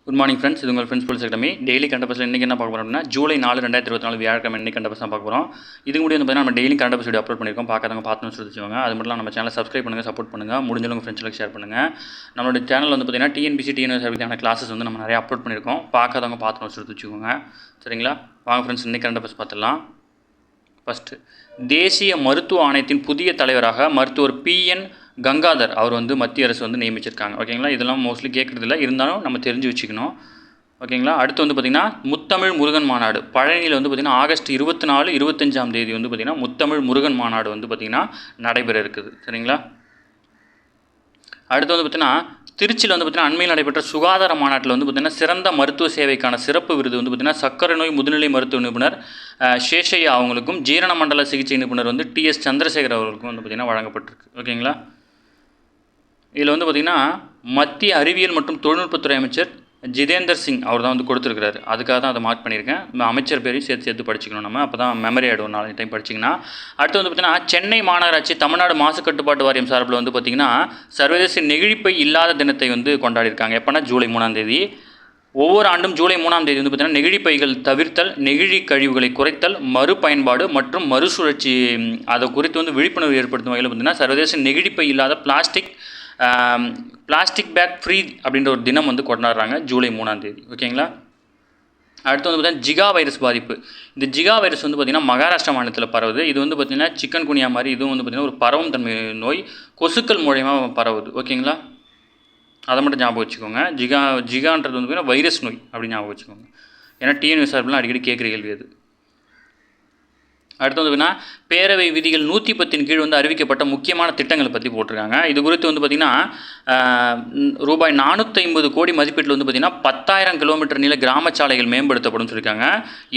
Good morning friends, இது உங்கள் friends police academy. Daily current அஃபேர்ஸில் இன்றைக்கி என்ன பார்க்க போகிறோம் அப்படின்னா ஜூலை 4, 2024 வியாழக்கிழமை இன்றைக்கி கரண்ட் அஃபேர்ஸ் தான் பார்க்க போகிறோம். இதுக்கு முன்னாடி வந்து நம்ம daily current affairs video upload பண்ணியிருக்கோம். பார்க்காதவங்க பார்த்து வச்சுக்கோங்க. அது மட்டும் நம்ம சேனலை சப்ஸ்கிரைப் பண்ணுங்கள், சப்போர்ட் பண்ணுங்கள், முடிஞ்சவங்க ஃப்ரெண்ட்ஸ்களுக்கு ஷேர் பண்ணுங்கள். நம்மளோட சேனல் வந்து பார்த்தீங்கன்னா டிஎன்பிசி டிஎன்எஸ்ஆர்பிக்கான கிளாஸஸ் வந்து நம்ம நிறைய அப்லோட் பண்ணியிருக்கோம். பார்க்காதவங்க பார்த்து வச்சுக்கோங்க. சரிங்களா? வாங்க ஃப்ரெண்ட்ஸ், இன்றைக்கி கரண்ட் அஃபேர்ஸ் பார்த்துடலாம். ஃபஸ்ட்டு, தேசிய மருத்துவ ஆணையத்தின் புதிய தலைவராக மருத்துவர் PN கங்காதர் அவர் வந்து மத்திய அரசு வந்து நியமிச்சிருக்காங்க. ஓகேங்களா? இதெல்லாம் மோஸ்ட்லி கேட்குறதில்ல, இருந்தாலும் நம்ம தெரிஞ்சு வச்சுக்கணும். ஓகேங்களா? அடுத்து வந்து பார்த்திங்கன்னா முத்தமிழ் முருகன் மாநாடு பழனியில் வந்து பார்த்திங்கன்னா ஆகஸ்ட் 24, 25ஆம் தேதி வந்து பார்த்திங்கன்னா முத்தமிழ் முருகன் மாநாடு வந்து பார்த்திங்கன்னா நடைபெற இருக்குது. சரிங்களா? அடுத்து வந்து பார்த்திங்கன்னா திருச்சியில் வந்து பார்த்திங்கன்னா அண்மையில் நடைபெற்ற சுகாதார மாநாட்டில் வந்து பார்த்திங்கன்னா சிறந்த மருத்துவ சேவைக்கான சிறப்பு விருது வந்து பார்த்திங்கன்னா சர்க்கரை நோய் முதுநிலை மருத்துவ நிபுணர் சேஷையா அவங்களுக்கும் ஜீரண மண்டல சிகிச்சை நிபுணர் வந்து TS சந்திரசேகர் அவர்களுக்கும் வந்து பார்த்திங்கன்னா வழங்கப்பட்டிருக்கு. ஓகேங்களா? இதில் வந்து பார்த்திங்கன்னா மத்திய அறிவியல் மற்றும் தொழில்நுட்பத்துறை அமைச்சர் ஜிதேந்தர் சிங் அவர் தான் வந்து கொடுத்துருக்காரு. அதுக்காக தான் அதை மார்க் பண்ணியிருக்கேன். அமைச்சர் பேரையும் சேர்த்து படிச்சுக்கணும் நம்ம, அப்போ தான் மெமரி ஆகிடும் 4 டைம் படிச்சிங்கன்னா. அடுத்து வந்து பார்த்திங்கன்னா சென்னை மாநகராட்சி தமிழ்நாடு மாசு கட்டுப்பாட்டு வாரியம் சார்பில் வந்து பார்த்திங்கன்னா சர்வதேச நெகிழிப்பை இல்லாத தினத்தை வந்து கொண்டாடிருக்காங்க. எப்போனா ஜூலை 3ஆம் தேதி. ஒவ்வொரு ஆண்டும் ஜூலை 3ஆம் தேதி வந்து பார்த்திங்கன்னா நெகிழிப்பைகள் தவிர்த்தல், நெகிழி கழிவுகளை குறைத்தல், மறுபயன்பாடு மற்றும் மறுசுழற்சி அதை குறித்து வந்து விழிப்புணர்வு ஏற்படுத்தும் வகையில் பார்த்திங்கன்னா சர்வதேச நெகிழிப்பை இல்லாத பிளாஸ்டிக் பேக் ஃப்ரீ அப்படின்ற ஒரு தினம் வந்து கொண்டாடுறாங்க ஜூலை 3ஆம் தேதி. ஓகேங்களா? அடுத்து வந்து பார்த்திங்கன்னா ஜிகா வைரஸ் பாதிப்பு. இந்த ஜிகா வைரஸ் வந்து பார்த்திங்கன்னா மகாராஷ்டிரா மாநிலத்தில் பரவுது. இது வந்து பார்த்திங்கன்னா சிக்கன் குனியா மாதிரி இதுவும் வந்து பார்த்திங்கன்னா ஒரு பரவும் தன்மை நோய், கொசுக்கள் மூலயமா பரவுது. ஓகேங்களா? அதை மட்டும் ஞாபகம் வச்சுக்கோங்க. ஜிகான்றது வந்து பார்த்திங்கன்னா வைரஸ் நோய் அப்படின்னு ஞாபகம் வச்சுக்கோங்க. ஏன்னா TNSஆர்பிலாம் அடிக்கடி கேட்குற கேள்வி அது. அடுத்து வந்து பார்த்திங்கன்னா பேரவை விதிகள் 110 கீழ் வந்து அறிவிக்கப்பட்ட முக்கியமான திட்டங்களை பற்றி போட்டிருக்காங்க. இது குறித்து வந்து பார்த்திங்கன்னா ரூபாய் 450 கோடி மதிப்பீட்டில் வந்து பார்த்திங்கன்னா 10,000 கிலோமீட்டர் நீள கிராம சாலைகள் மேம்படுத்தப்படும் சொல்லியிருக்காங்க.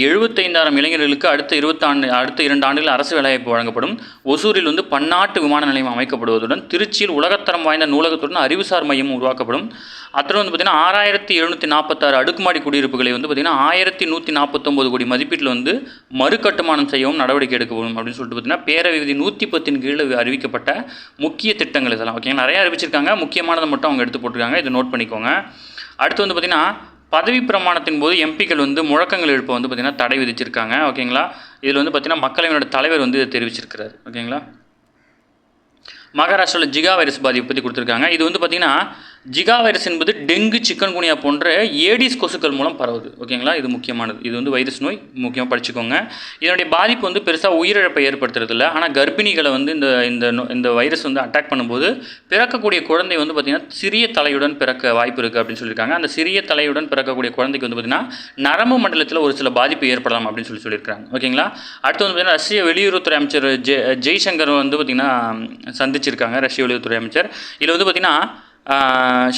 75,000 இளைஞர்களுக்கு அடுத்த 2 ஆண்டுகள் அரசு வேலைவாய்ப்பு வழங்கப்படும். ஒசூரில் வந்து பன்னாட்டு விமான நிலையம் அமைக்கப்படுவதுடன் திருச்சியில் உலகத்தரம் வாய்ந்த நூலகத்துடன் அறிவுசார் மையம் உருவாக்கப்படும். அத்தனை வந்து பார்த்திங்கன்னா 6,746 அடுக்குமாடி குடியிருப்புகளை வந்து பார்த்திங்கன்னா 1,149 கோடி மதிப்பீட்டில் வந்து மறுகட்டுமானம் செய்யவும் நடவடிக்கை எடுக்கப்படும் அப்படின்னு சொல்லிட்டு பார்த்திங்கன்னா பேரவை விதி 110 கீழே அறிவிக்கப்பட்ட முக்கிய திட்டங்கள் இதெல்லாம். ஓகேங்களா? நிறையா அறிவிச்சிருக்காங்க, முக்கியமானதை மட்டும் அவங்க எடுத்து போட்டிருக்காங்க. இதை நோட் பண்ணிக்கோங்க. அடுத்து வந்து பார்த்திங்கன்னா பதவி பிரமாணத்தின் போது எம்பிக்கள் வந்து முழக்கங்கள் எழுப்ப வந்து பார்த்திங்கன்னா தடை விதிச்சிருக்காங்க. ஓகேங்களா? இதில் வந்து பார்த்திங்கன்னா மக்களவையோட தலைவர் வந்து இதை தெரிவிச்சிருக்கிறார். ஓகேங்களா? மகாராஷ்டிராவில் ஜிகா வைரஸ் பாதிப்பு பற்றி கொடுத்துருக்காங்க. இது வந்து பார்த்திங்கன்னா ஜிகா வைரஸ் என்பது டெங்கு, சிக்கன் குனியா போன்ற ஏடிஸ் கொசுக்கள் மூலம் பரவுது. ஓகேங்களா? இது முக்கியமானது. இது வந்து வைரஸ் நோய், முக்கியமாக படிச்சுக்கோங்க. இதனுடைய பாதிப்பு வந்து பெருசாக உயிரிழப்பை ஏற்படுத்துறதில்ல. ஆனால் கர்ப்பிணிகளை வந்து இந்த வைரஸ் வந்து அட்டாக் பண்ணும்போது பிறக்கக்கூடிய குழந்தை வந்து பார்த்திங்கன்னா சிறிய தலையுடன் பிறக்க வாய்ப்பு இருக்குது அப்படின்னு சொல்லியிருக்காங்க. அந்த சிறிய தலையுடன் பிறக்கக்கூடிய குழந்தைக்கு வந்து பார்த்திங்கன்னா நரம்பு மண்டலத்தில் ஒரு சில பாதிப்பு ஏற்படலாம் அப்படின்னு சொல்லியிருக்காங்க. ஓகேங்களா? அடுத்து வந்து பார்த்திங்கன்னா ரஷ்ய வெளியுறவுத்துறை அமைச்சர் ஜெய்சங்கர் வந்து பார்த்திங்கன்னா சந்திச்சிருக்காங்க. ரஷ்ய வெளியுறவுத்துறை அமைச்சர். இதில் வந்து பார்த்திங்கன்னா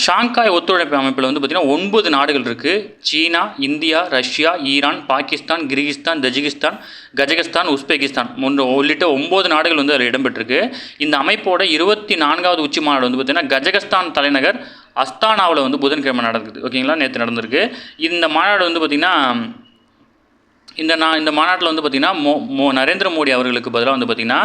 ஷாங்காய் ஒத்துழைப்பு அமைப்பில் வந்து பார்த்திங்கன்னா 9 நாடுகள் இருக்குது. China, India, Russia, Iran, Pakistan, Kyrgyzstan, Tajikistan, Kazakhstan, Uzbekistan உள்ளிட்ட 9 நாடுகள் வந்து அதில் இடம்பெற்றிருக்கு. இந்த அமைப்போட 24வது உச்சி மாநாடு வந்து பார்த்திங்கன்னா கஜகஸ்தான் தலைநகர் அஸ்தானாவில் வந்து புதன்கிழமை நடக்குது. ஓகேங்களா? நேற்று நடந்திருக்கு. இந்த மாநாடு வந்து பார்த்திங்கன்னா இந்த மாநாட்டில் வந்து பார்த்திங்கன்னா நரேந்திர மோடி அவர்களுக்கு பதிலாக வந்து பார்த்திங்கன்னா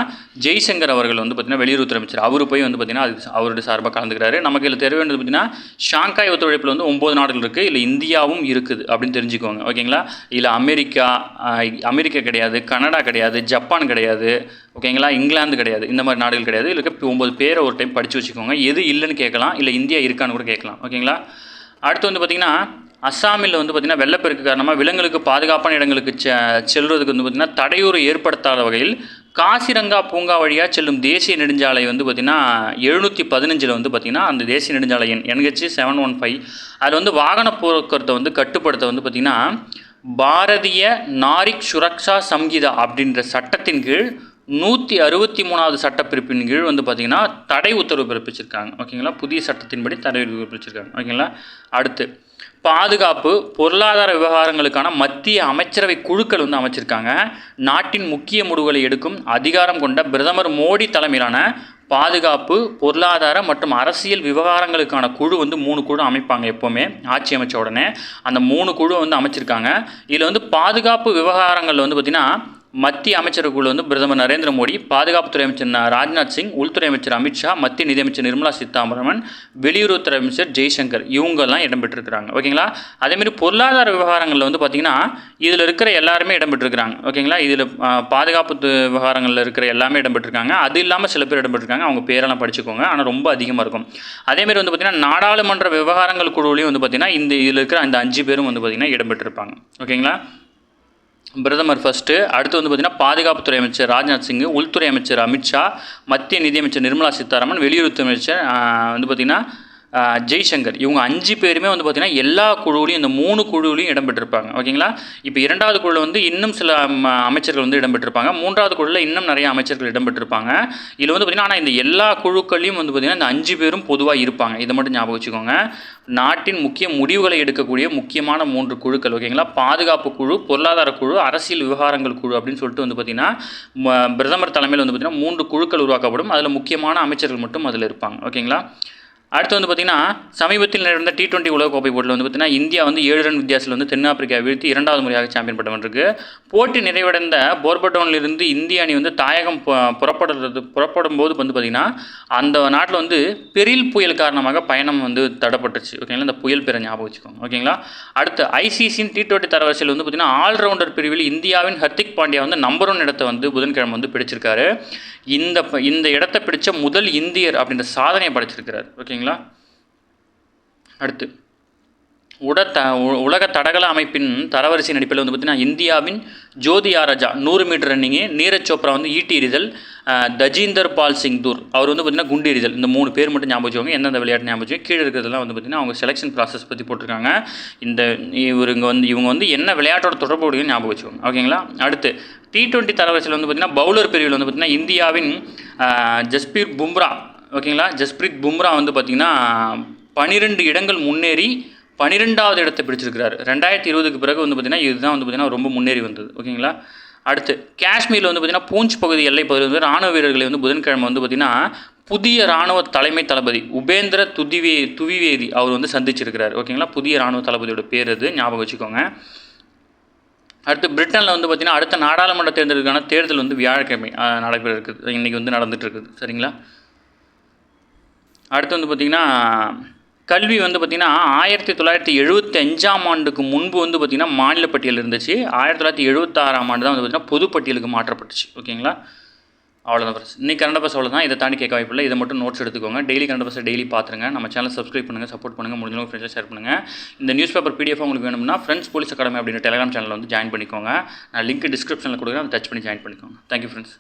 ஜெய்சங்கர் அவர்கள் வந்து பார்த்திங்கன்னா வெளியுறவுத்துறை அமைச்சர் அவர் போய் வந்து பார்த்திங்கன்னா அது அவருடைய சார்பாக கலந்துக்கிறாரு. நமக்கு இதில் தெரிய வேண்டியது பார்த்திங்கன்னா ஷாங்காய் ஒத்துழைப்பில் வந்து 9 நாடுகள் இருக்குது. இல்லை இந்தியாவும் இருக்குது அப்படின்னு தெரிஞ்சுக்கோங்க. ஓகேங்களா? இல்லை அமெரிக்கா கிடையாது, கனடா கிடையாது, ஜப்பான் கிடையாது, ஓகேங்களா? இங்கிலாந்து கிடையாது, இந்த மாதிரி நாடுகள் கிடையாது. இதில் 9 பேரை ஒரு டைம் படித்து வச்சுக்கோங்க. எது இல்லைன்னு கேட்கலாம், இல்லை இந்தியா இருக்கான்னு கூட கேட்கலாம். ஓகேங்களா? அடுத்து வந்து பார்த்திங்கன்னா அஸ்ஸாமில் வந்து பார்த்திங்கன்னா வெள்ளப்பெருக்கு காரணமாக விலங்குகளுக்கு பாதுகாப்பான இடங்களுக்கு செல்வதற்கு வந்து பார்த்திங்கன்னா தடையூறு ஏற்படுத்தாத வகையில் காசிரங்கா பூங்கா வழியாக செல்லும் தேசிய நெடுஞ்சாலை வந்து பார்த்திங்கன்னா 715 வந்து பார்த்திங்கன்னா அந்த தேசிய நெடுஞ்சாலை NH 715 அதில் வந்து வாகன போக்குவரத்தை வந்து கட்டுப்படுத்த வந்து பார்த்திங்கன்னா பாரதிய நாரிக் சுரக்ஷா சம்ஹிதா அப்படின்ற சட்டத்தின் கீழ் 163வது சட்டப்பிரிப்பின் கீழ் வந்து பார்த்திங்கன்னா தடை உத்தரவு பிறப்பிச்சிருக்காங்க. ஓகேங்களா? புதிய சட்டத்தின்படி தடை உத்தரவு பிறப்பிச்சிருக்காங்க. ஓகேங்களா? அடுத்து பாதுகாப்பு பொருளாதார விவகாரங்களுக்கான மத்திய அமைச்சரவை குழுக்கள் வந்து அமைச்சிருக்காங்க. நாட்டின் முக்கிய முடிவுகளை எடுக்கும் அதிகாரம் கொண்ட பிரதமர் மோடி தலைமையிலான பாதுகாப்பு பொருளாதார மற்றும் அரசியல் விவகாரங்களுக்கான குழு வந்து 3 குழு அமைப்பாங்க. எப்போவுமே ஆட்சி அமைச்ச உடனே அந்த 3 குழு வந்து அமைச்சிருக்காங்க. இதில் வந்து பாதுகாப்பு விவகாரங்களில் வந்து பார்த்திங்கன்னா மத்திய அமைச்சர் குழு வந்து பிரதமர் நரேந்திர மோடி, பாதுகாப்புத்துறை அமைச்சர் ராஜ்நாத் சிங், உள்துறை அமைச்சர் அமித்ஷா, மத்திய நிதியமைச்சர் நிர்மலா சீதாராமன், வெளியுறவுத்துறை அமைச்சர் ஜெய்சங்கர் இவங்கெல்லாம் இடம்பெற்றிருக்கிறாங்க. ஓகேங்களா. அதேமாதிரி பொருளாதார விவகாரங்களில் வந்து பார்த்திங்கன்னா இதில் இருக்கிற எல்லாருமே இடம்பெற்றிருக்கிறாங்க. ஓகேங்களா. இதில் பாதுகாப்பு விவகாரங்களில் இருக்கிற எல்லாமே இடம்பெற்றிருக்காங்க. அது இல்லாமல் சில பேர் இடம்பெற்றிருக்காங்க. அவங்க பேரெல்லாம் படிச்சுக்கோங்க. ஆனால் ரொம்ப அதிகமாக இருக்கும். அதேமாதிரி வந்து பார்த்திங்கன்னா நாடாளுமன்ற விவகாரங்கள் குழுவிலையும் வந்து பார்த்திங்கன்னா இதில் இருக்கிற அந்த 5 பேரும் வந்து பார்த்திங்கன்னா இடம்பெற்றிருப்பாங்க. ஓகேங்களா. பிரதமர் ஃபஸ்ட்டு, அடுத்து வந்து பார்த்திங்கன்னா பாதுகாப்புத்துறை அமைச்சர் ராஜ்நாத் சிங், உள்துறை அமைச்சர் அமித்ஷா, மத்திய நிதியமைச்சர் நிர்மலா சீதாராமன், வெளியுறவுத்துறை அமைச்சர் வந்து பார்த்திங்கன்னா ஜெய்சங்கர் இவங்க 5 பேருமே வந்து பார்த்திங்கன்னா எல்லா குழுவிலையும் இந்த 3 குழுவிலையும் இடம்பெற்றிருப்பாங்க. ஓகேங்களா. இப்போ 2வது குழுவில் வந்து இன்னும் சில அமைச்சர்கள் வந்து இடம்பெற்றிருப்பாங்க. 3வது குழுவில் இன்னும் நிறைய அமைச்சர்கள் இடம்பெற்றிருப்பாங்க. இதில் வந்து பார்த்திங்கன்னா ஆனால் இந்த எல்லா குழுக்களையும் வந்து பார்த்திங்கன்னா இந்த 5 பேரும் பொதுவாக இருப்பாங்க. இதை மட்டும் ஞாபகம் வச்சுக்கோங்க. நாட்டின் முக்கிய முடிவுகளை எடுக்கக்கூடிய முக்கியமான 3 குழுக்கள். ஓகேங்களா. பாதுகாப்பு குழு, பொருளாதார குழு, அரசியல் விவகாரங்கள் குழு அப்படின்னு சொல்லிட்டு வந்து பார்த்திங்கன்னா பிரதமர் தலைமையில் வந்து பார்த்திங்கன்னா 3 குழுக்கள் உருவாக்கப்படும். அதில் முக்கியமான அமைச்சர்கள் மட்டும் அதில் இருப்பாங்க. ஓகேங்களா. அடுத்து வந்து பார்த்திங்கன்னா சமீபத்தில் நடந்த T20 உலகக்கோப்பை போட்டியில் வந்து பார்த்திங்கன்னா இந்தியா வந்து 7 ரன் வித்தியாசத்தில் வந்து தென்னாப்பிரிக்கா வீழ்த்தி 2வது முறையாக சாம்பியன் பட்டம் வென்றிருக்கு. போட்டி நிறைவடைந்த போர்பட்டோனிலிருந்து இந்திய அணி வந்து தாயகம் புறப்படும் போது வந்து பார்த்திங்கன்னா அந்த நாட்டில் வந்து பெரில் புயல் காரணமாக பயணம் வந்து தடப்பட்டுச்சு. ஓகேங்களா. இந்த புயல் பேரை ஞாபகம் வச்சுக்கோங்க. ஓகேங்களா. அடுத்து ICCயின் T20 தரவரிசையில் வந்து பார்த்திங்கன்னா ஆல்ரவுண்டர் பிரிவில் இந்தியாவின் ஹர்திக் பாண்டியா வந்து நம்பர் 1 இடத்தை வந்து புதன்கிழமை வந்து பிடிச்சிருக்காரு. இந்த இடத்தை பிடிச்ச முதல் இந்தியர் அப்படின்ற சாதனையை படைச்சிருக்கிறார். ஓகேங்களா. அடுத்து உலக தடகள அமைப்பின் தரவரிசை அடிப்படையில் வந்து பார்த்திங்கன்னா இந்தியாவின் ஜோதி ஆரஜா 100 மீட்டர் ரன்னிங்கு, நீரஜ் சோப்ரா வந்து ஈட்டி எறிதல், தஜீந்தர் பால் சிங் தூர் அவர் வந்து பார்த்திங்கன்னா குண்டு எறிதல். இந்த 3 பேர் மட்டும் ஞாபகம் வச்சுக்கோங்க. எந்தெந்த விளையாட்டு ஞாபகம் வச்சுக்கோங்க. கீழே இருக்கிறதுலாம் வந்து பார்த்திங்கன்னா அவங்க செலெக்ஷன் ப்ராசஸ் பற்றி போட்டிருக்காங்க. இவங்க வந்து என்ன விளையாட்டோட தொடர்புடைய ஞாபகம் வச்சுக்கோங்க. ஓகேங்களா. அடுத்து T20 தரவரிசையில் வந்து பார்த்திங்கன்னா பவுலர் பிரிவில் வந்து பார்த்திங்கன்னா இந்தியாவின் ஜஸ்பிரீத் பும்ரா. ஓகேங்களா. ஜஸ்பிரீத் பும்ரா வந்து பார்த்திங்கன்னா 12 இடங்கள் முன்னேறி 12வது இடத்தை பிடிச்சிருக்கிறார். 2020க்கு பிறகு வந்து பார்த்திங்கன்னா இதுதான் வந்து பார்த்திங்கன்னா ரொம்ப முன்னேறி வந்தது. ஓகேங்களா. அடுத்து காஷ்மீரில் வந்து பார்த்திங்கன்னா பூஞ்ச் பகுதி எல்லை பகுதியில் வந்து ராணுவ வீரர்களை வந்து புதன்கிழமை வந்து பார்த்திங்கன்னா புதிய ராணுவ தலைமை தளபதி உபேந்திர துவிவேதி அவர் வந்து சந்திச்சிருக்கிறார். ஓகேங்களா. புதிய ராணுவ தளபதியோட பேர் அது ஞாபகம் வச்சுக்கோங்க. அடுத்து பிரிட்டனில் வந்து பார்த்திங்கன்னா அடுத்த நாடாளுமன்ற தேர்தலுக்கான தேர்தல் வந்து வியாழக்கிழமை நடைபெற இருக்குது. இன்றைக்கி வந்து நடந்துகிட்டு இருக்குது. சரிங்களா. அடுத்து வந்து பார்த்திங்கன்னா கல்வி வந்து பார்த்திங்கன்னா 1975ஆம் ஆண்டுக்கு முன்பு வந்து பார்த்திங்கன்னா மாநில பட்டியல் இருந்துச்சு. 1976ஆம் ஆண்டு தான் வந்து பார்த்திங்கன்னா பொதுப்பட்டியலுக்கு மாற்றப்பட்டுச்சு. ஓகேங்களா. அவ்வளோதான் ஃப்ரெண்ட்ஸ். இன்றைக்கி கரண்ட் அஃபேர்ஸ் அவ்வளோதான். இதை தாண்டி கேட்க வாய்ப்பில்லை. இதை மட்டும் நோட்ஸ் எடுத்துக்கோங்க. டெய்லி கரண்ட் அஃபேர்ஸ் டெய்லி பார்த்துருங்க. நம்ம சேனல் சப்ஸ்கிரைப் பண்ணுங்கள், சப்போர்ட் பண்ணுங்கள், முடிஞ்சவங்க ஃப்ரெண்ட்ஸை ஷேர் பண்ணுங்கள். இந்த நியூஸ் பேப்பர் PDF உங்களுக்கு வேணும்னா ஃப்ரெண்ட்ஸ் போலீஸ் அகாடமி அப்படின்ற டெலிகிராம் சேனலில் வந்து ஜாயின் பண்ணிக்கோங்க. நான் லிங்க் டிஸ்கிரிப்ஷனில் கொடுக்குறேன். அதை டச் பண்ணி ஜாயின் பண்ணிக்கோங்க. Thank you friends.